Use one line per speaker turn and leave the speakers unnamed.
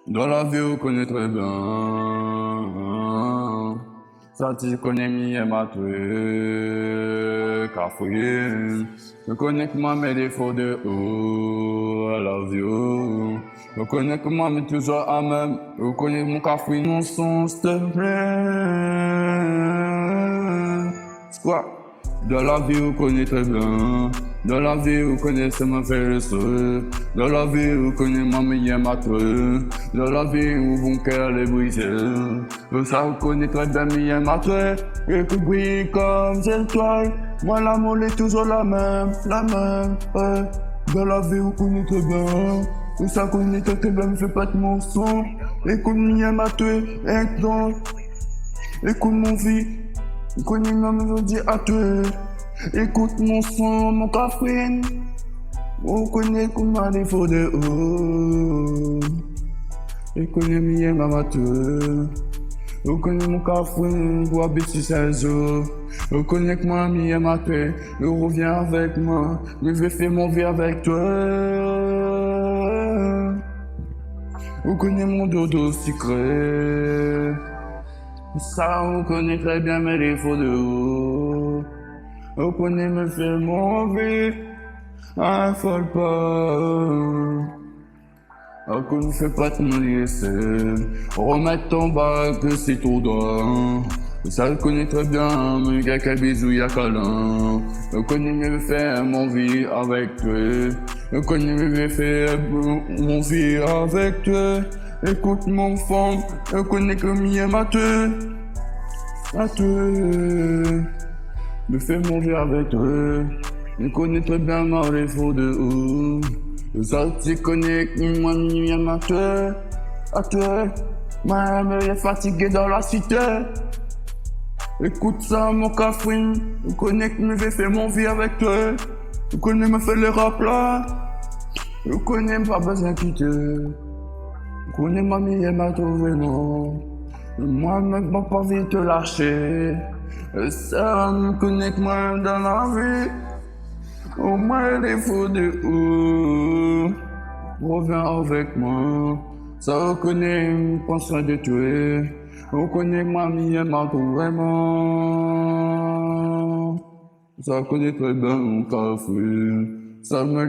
Dans la vie, on connaît très bien. Ça, tu connais mi ma cafouille. Je connais comment mes défauts de haut. I love you. Je connais comment mais toujours à même. Je connais mon cafouille, mon son, s'il te plaît. C'est quoi? Dans la vie, on connaît très bien. Dans la vie, on connaît ce ma fait le seul. Dans la vie, on connaît ma meilleure mature. Dans la vie, où mon cœur est brisé. Ça, on connaît très bien meilleure mature. Et que brille comme c'est toi. Moi, l'amour est toujours la même, ouais. Dans la vie, on connaît très bien. Tout ça connaît très bien, me fait pas de mon son. Écoute, meilleure mature, écoute mon vie. Connais ma mélodie à toi. Écoute mon son, mon café. On connaît comment les défauts de haut. Et connais mieux ma mature. On connaît mon café, pour habiter ses eaux. On connaît que moi, mieux ma toi. On revient avec moi. Je vais faire mon vie avec toi. On connaît mon dodo secret. Ça, on connaît très bien mes défauts de haut. On connaît me faire mon vie, un folle pas. On ne fait pas de me laisser. Remettre ton bac si tout doit. Ça, on connaît très bien, mais y'a qu'un bisou, y'a câlin. On connaît me faire mon vie avec toi. On connaît me faire mon vie avec toi. Écoute mon fond, je connais que mieux ma toi. Me fais mon vie avec toi. Je connais très bien ma défaut de haut. Ça tu connais que moi mieux ma toi. À toi, ma mère est fatiguée dans la cité. Écoute ça mon café. Je connais que me vais faire mon vie avec toi. Je connais me faire les rap là. Je connais pas besoin de quitter. Je connais ma mie et m'a trouvé non. Moi, je ne pas envie de te lâcher. Ça me connaît moi dans la vie. Au moins, les fous de haut. Reviens avec moi. Ça reconnaît, prends soin de toi. Reconnaît ma mie et m'a trouvé vraiment. Ça connaît très bien mon café. Ça me